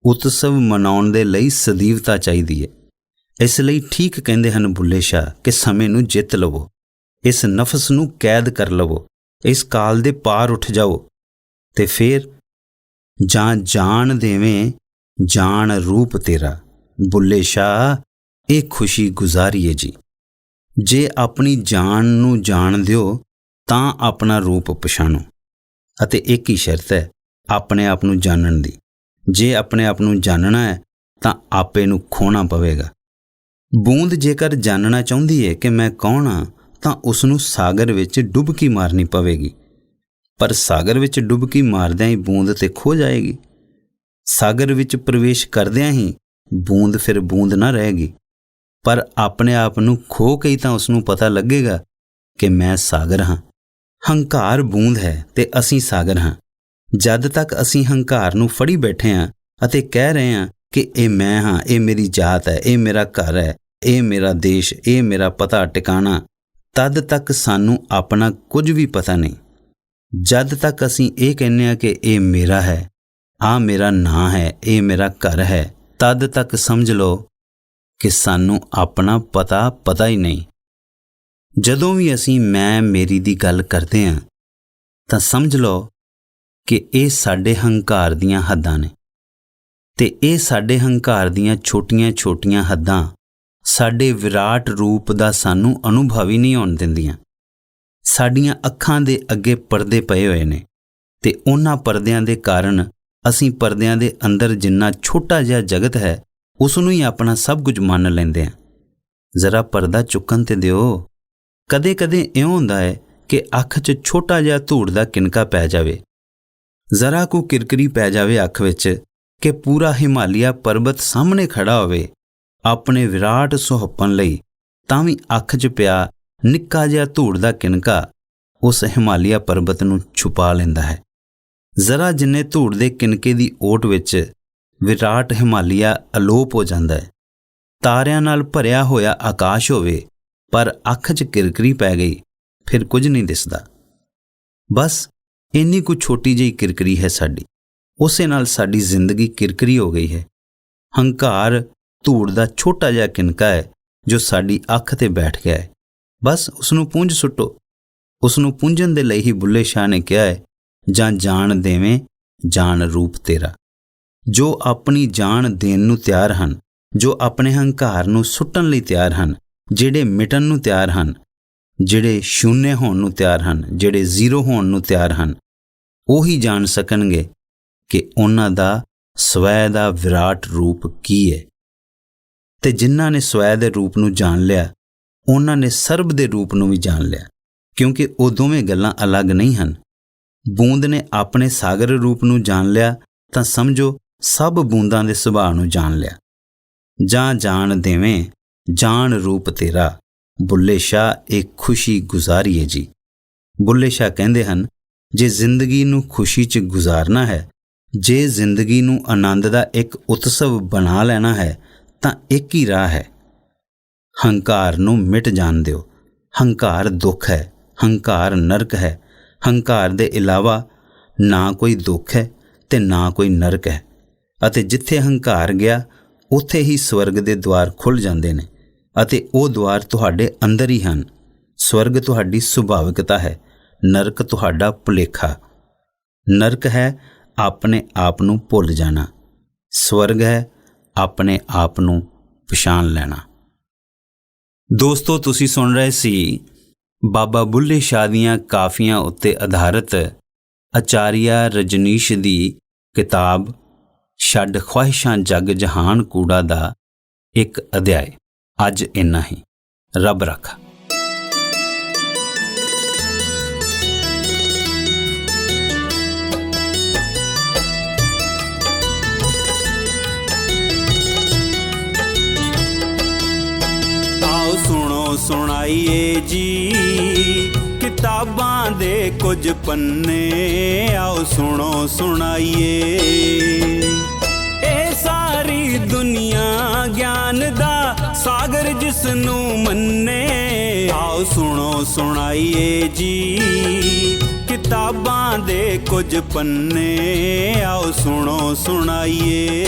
Speaker 1: ਉਤਸਵ ਮਨਾਉਣ ਦੇ ਲਈ ਸਦੀਵਤਾ ਚਾਹੀਦੀ ਹੈ। ਇਸ ਲਈ ਠੀਕ ਕਹਿੰਦੇ ਹਨ ਬੁੱਲੇ ਸ਼ਾਹ ਕਿ ਸਮੇਂ ਨੂੰ ਜਿੱਤ ਲਵੋ, ਇਸ ਨਫਸ ਨੂੰ ਕੈਦ ਕਰ ਲਵੋ, ਇਸ ਕਾਲ ਦੇ ਪਾਰ ਉੱਠ ਜਾਓ ਤੇ ਫਿਰ ਜਾਂ ਜਾਣ ਦੇਵੇਂ ਜਾਣ ਰੂਪ ਤੇਰਾ। ਬੁੱਲੇ ਸ਼ਾਹ ਇਹ ਖੁਸ਼ੀ ਗੁਜ਼ਾਰੀਏ ਜੀ। ਜੇ ਆਪਣੀ ਜਾਨ ਨੂੰ ਜਾਣ ਦਿਓ ਤਾਂ ਆਪਣਾ ਰੂਪ ਪਛਾਣੋ। ਅਤੇ ਇੱਕ ਹੀ ਸ਼ਰਤ ਹੈ ਆਪਣੇ ਆਪ ਨੂੰ ਜਾਣਨ ਦੀ। ਜੇ ਆਪਣੇ ਆਪ ਨੂੰ ਜਾਣਨਾ ਹੈ ਤਾਂ ਆਪੇ ਨੂੰ ਖੋਣਾ ਪਵੇਗਾ। ਬੂੰਦ ਜੇਕਰ ਜਾਣਨਾ ਚਾਹੁੰਦੀ ਹੈ ਕਿ ਮੈਂ ਕੌਣ ਹਾਂ ਤਾਂ ਉਸ ਨੂੰ ਸਾਗਰ ਵਿੱਚ ਡੁਬਕੀ ਮਾਰਨੀ ਪਵੇਗੀ। ਪਰ ਸਾਗਰ ਵਿੱਚ ਡੁਬਕੀ ਮਾਰਦਿਆਂ ਹੀ ਬੂੰਦ ਤੇ ਖੋ ਜਾਏਗੀ। ਸਾਗਰ ਵਿੱਚ ਪ੍ਰਵੇਸ਼ ਕਰਦਿਆਂ ਹੀ ਬੂੰਦ ਫਿਰ ਬੂੰਦ ਨਾ ਰਹੇਗੀ। ਪਰ ਆਪਣੇ ਆਪ ਨੂੰ ਖੋ ਕੇ ਹੀ ਤਾਂ ਉਸ ਨੂੰ ਪਤਾ ਲੱਗੇਗਾ ਕਿ ਮੈਂ ਸਾਗਰ ਹਾਂ। ਹੰਕਾਰ ਬੂੰਦ ਹੈ ਤੇ ਅਸੀਂ ਸਾਗਰ ਹਾਂ। ਜਦ ਤੱਕ ਅਸੀਂ ਹੰਕਾਰ ਨੂੰ ਫੜੀ ਬੈਠੇ ਹਾਂ ਅਤੇ ਕਹਿ ਰਹੇ ਹਾਂ ਕਿ ਇਹ ਮੈਂ ਹਾਂ, ਇਹ ਮੇਰੀ ਜਾਤ ਹੈ, ਇਹ ਮੇਰਾ ਘਰ ਹੈ, ਇਹ ਮੇਰਾ ਦੇਸ਼, ਇਹ ਮੇਰਾ ਪਤਾ ਟਿਕਾਣਾ, ਤਦ ਤੱਕ ਸਾਨੂੰ ਆਪਣਾ ਕੁਝ ਵੀ ਪਤਾ ਨਹੀਂ। ਜਦ ਤੱਕ ਅਸੀਂ ਇਹ ਕਹਿੰਦੇ ਹਾਂ ਕਿ ਇਹ ਮੇਰਾ ਹੈ, ਆਹ ਮੇਰਾ ਨਾਂ ਹੈ, ਇਹ ਮੇਰਾ ਘਰ ਹੈ, ਤਦ ਤੱਕ ਸਮਝ ਲਓ ਕਿ ਸਾਨੂੰ ਆਪਣਾ ਪਤਾ ਹੀ ਨਹੀਂ। ਜਦੋਂ ਵੀ ਅਸੀਂ ਮੈਂ ਮੇਰੀ ਦੀ ਗੱਲ ਕਰਦੇ ਹਾਂ ਤਾਂ ਸਮਝ ਲਓ ਕਿ ਇਹ ਸਾਡੇ ਹੰਕਾਰ ਦੀਆਂ ਹੱਦਾਂ ਨੇ ਤੇ ਇਹ ਸਾਡੇ ਹੰਕਾਰ ਦੀਆਂ ਛੋਟੀਆਂ-ਛੋਟੀਆਂ ਹੱਦਾਂ ਸਾਡੇ ਵਿਰਾਟ ਰੂਪ ਦਾ ਸਾਨੂੰ ਅਨੁਭਵ ਹੀ ਨਹੀਂ ਹੋਣ ਦਿੰਦੀਆਂ। ਸਾਡੀਆਂ ਅੱਖਾਂ ਦੇ ਅੱਗੇ ਪਰਦੇ ਪਏ ਹੋਏ ਨੇ ਤੇ ਉਹਨਾਂ ਪਰਦਿਆਂ ਦੇ ਕਾਰਨ ਅਸੀਂ ਪਰਦਿਆਂ ਦੇ ਅੰਦਰ ਜਿੰਨਾ ਛੋਟਾ ਜਿਹਾ ਜਗਤ ਹੈ ਉਸ ਨੂੰ ਹੀ ਆਪਣਾ ਸਭ ਕੁਝ ਮੰਨ ਲੈਂਦੇ ਹਾਂ। ਜ਼ਰਾ ਪਰਦਾ ਚੁੱਕਣ ਤੇ ਦਿਓ। ਕਦੇ-ਕਦੇ ਇਉਂ ਹੁੰਦਾ ਹੈ ਕਿ ਅੱਖ 'ਚ ਛੋਟਾ ਜਿਹਾ ਧੂੜ ਦਾ ਕਿਣਕਾ ਪੈ ਜਾਵੇ, ਜ਼ਰਾ ਕੁ ਕਿਰਕਰੀ ਪੈ ਜਾਵੇ ਅੱਖ ਵਿੱਚ ਕਿ ਪੂਰਾ ਹਿਮਾਲਿਆ ਪਰਬਤ ਸਾਹਮਣੇ ਖੜਾ ਹੋਵੇ ਆਪਣੇ ਵਿਰਾਟ ਸੁਹੱਪਣ ਲਈ, ਤਾਂ ਵੀ ਅੱਖ 'ਚ ਪਿਆ ਨਿੱਕਾ ਜਿਹਾ ਧੂੜ ਦਾ ਕਿਣਕਾ ਉਸ ਹਿਮਾਲਿਆ ਪਰਬਤ ਨੂੰ ਛੁਪਾ ਲੈਂਦਾ ਹੈ। ਜ਼ਰਾ ਜਿੰਨੇ ਧੂੜ ਦੇ ਕਿਣਕੇ ਦੀ ਓਟ ਵਿੱਚ ਵਿਰਾਟ ਹਿਮਾਲਿਆ ਅਲੋਪ ਹੋ ਜਾਂਦਾ ਹੈ। ਤਾਰਿਆਂ ਨਾਲ ਭਰਿਆ ਹੋਇਆ ਆਕਾਸ਼ ਹੋਵੇ ਪਰ ਅੱਖ 'ਚ ਕਿਰਕਰੀ ਪੈ ਗਈ, ਫਿਰ ਕੁਝ ਨਹੀਂ ਦਿਸਦਾ। ਬਸ ਇੰਨੀ ਕੁ ਛੋਟੀ ਜਿਹੀ ਕਿਰਕਰੀ ਹੈ ਸਾਡੀ, ਉਸੇ ਨਾਲ ਸਾਡੀ ਜ਼ਿੰਦਗੀ ਕਿਰਕਰੀ ਹੋ ਗਈ ਹੈ। ਹੰਕਾਰ ਧੂੜ ਦਾ ਛੋਟਾ ਜਿਹਾ ਕਿਣਕਾ ਹੈ ਜੋ ਸਾਡੀ ਅੱਖ 'ਤੇ ਬੈਠ ਗਿਆ ਹੈ। ਬਸ ਉਸਨੂੰ ਪੂੰਝ ਸੁੱਟੋ। ਉਸਨੂੰ ਪੂੰਝਣ ਦੇ ਲਈ ਹੀ ਬੁੱਲੇ ਸ਼ਾਹ ਨੇ ਕਿਹਾ ਹੈ, ਜਾਂ ਜਾਣ ਦੇਵੇਂ ਜਾਣ ਰੂਪ ਤੇਰਾ। ਜੋ ਆਪਣੀ ਜਾਨ ਦੇਣ ਨੂੰ ਤਿਆਰ ਹਨ, ਜੋ ਆਪਣੇ ਹੰਕਾਰ ਨੂੰ ਸੁੱਟਣ ਲਈ ਤਿਆਰ ਹਨ, ਜਿਹੜੇ ਮਿਟਣ ਨੂੰ ਤਿਆਰ ਹਨ, ਜਿਹੜੇ ਸ਼ੂਨੇ ਹੋਣ ਨੂੰ ਤਿਆਰ ਹਨ, ਜਿਹੜੇ ਜ਼ੀਰੋ ਹੋਣ ਨੂੰ ਤਿਆਰ ਹਨ, ਉਹੀ ਜਾਣ ਸਕਣਗੇ ਕਿ ਉਹਨਾਂ ਦਾ ਸਵੈ ਦਾ ਵਿਰਾਟ ਰੂਪ ਕੀ ਹੈ। ਤੇ ਜਿਨ੍ਹਾਂ ਨੇ ਸਵੈ ਦੇ ਰੂਪ ਨੂੰ ਜਾਣ ਲਿਆ, ਉਹਨਾਂ ਨੇ ਸਰਬ ਦੇ ਰੂਪ ਨੂੰ ਵੀ ਜਾਣ ਲਿਆ, ਕਿਉਂਕਿ ਉਹ ਦੋਵੇਂ ਗੱਲਾਂ ਅਲੱਗ ਨਹੀਂ ਹਨ। ਬੂੰਦ ਨੇ ਆਪਣੇ ਸਾਗਰ ਰੂਪ ਨੂੰ ਜਾਣ ਲਿਆ ਤਾਂ ਸਮਝੋ ਸਭ ਬੂੰਦਾਂ ਦੇ ਸੁਭਾਅ ਨੂੰ ਜਾਣ ਲਿਆ। ਜਾਂ ਜਾਣ ਦੇਵੇਂ ਜਾਣ ਰੂਪ ਤੇਰਾ, ਬੁੱਲੇ ਸ਼ਾਹ ਇੱਕ ਖੁਸ਼ੀ ਗੁਜ਼ਾਰੀਏ ਜੀ। ਬੁੱਲੇ ਸ਼ਾਹ ਕਹਿੰਦੇ ਹਨ, ਜੇ ਜ਼ਿੰਦਗੀ ਨੂੰ ਖੁਸ਼ੀ 'ਚ ਗੁਜ਼ਾਰਨਾ ਹੈ, ਜੇ ਜ਼ਿੰਦਗੀ ਨੂੰ ਆਨੰਦ ਦਾ ਇੱਕ ਉਤਸਵ ਬਣਾ ਲੈਣਾ ਹੈ, ਤਾਂ ਇੱਕ ਹੀ ਰਾਹ ਹੈ, ਹੰਕਾਰ ਨੂੰ ਮਿਟ ਜਾਣ ਦਿਓ। ਹੰਕਾਰ ਦੁੱਖ ਹੈ, ਹੰਕਾਰ ਨਰਕ ਹੈ। ਹੰਕਾਰ ਦੇ ਇਲਾਵਾ ਨਾ ਕੋਈ ਦੁੱਖ ਹੈ ਤੇ ਨਾ ਕੋਈ ਨਰਕ ਹੈ। ਅਤੇ ਜਿੱਥੇ ਹੰਕਾਰ ਗਿਆ ਉੱਥੇ ਹੀ ਸਵਰਗ ਦੇ ਦੁਆਰ ਖੁੱਲ੍ਹ ਜਾਂਦੇ ਨੇ, ਅਤੇ ਉਹ ਦੁਆਰ ਤੁਹਾਡੇ ਅੰਦਰ ਹੀ ਹਨ। ਸਵਰਗ ਤੁਹਾਡੀ ਸੁਭਾਵਿਕਤਾ ਹੈ, ਨਰਕ ਤੁਹਾਡਾ ਭੁਲੇਖਾ। ਨਰਕ ਹੈ ਆਪਣੇ ਆਪ ਨੂੰ ਭੁੱਲ ਜਾਣਾ, ਸਵਰਗ ਹੈ ਆਪਣੇ ਆਪ ਨੂੰ ਪਛਾਣ ਲੈਣਾ। ਦੋਸਤੋ, ਤੁਸੀਂ ਸੁਣ ਰਹੇ ਸੀ ਬਾਬਾ ਬੁੱਲੇ ਸ਼ਾਹ ਦੀਆਂ ਕਾਫੀਆਂ ਉੱਤੇ ਆਧਾਰਿਤ ਆਚਾਰੀਆ ਰਜਨੀਸ਼ ਦੀ ਕਿਤਾਬ ਛੱਡ ਖਵਾਹਿਸ਼ਾਂ ਜਗ ਜਹਾਨ ਕੂੜਾ ਦਾ ਇੱਕ ਅਧਿਆਇ। ਅੱਜ ਇੰਨਾ ਹੀ। ਰੱਬ ਰਾਖਾ।
Speaker 2: ਸੁਣੋ ਸੁਣਾਈਏ ਜੀ ਕਿਤਾਬਾਂ ਦੇ ਕੁਝ ਪੰਨੇ, ਆਓ ਸੁਣੋ ਸੁਣਾਈਏ। ਇਹ ਸਾਰੀ ਦੁਨੀਆ ਗਿਆਨ ਦਾ ਸਾਗਰ ਜਿਸ ਨੂੰ ਮੰਨੇ, ਆਓ ਸੁਣੋ ਸੁਣਾਈਏ ਜੀ ਕਿਤਾਬਾਂ ਦੇ ਕੁਝ ਪੰਨੇ, ਆਓ ਸੁਣੋ ਸੁਣਾਈਏ।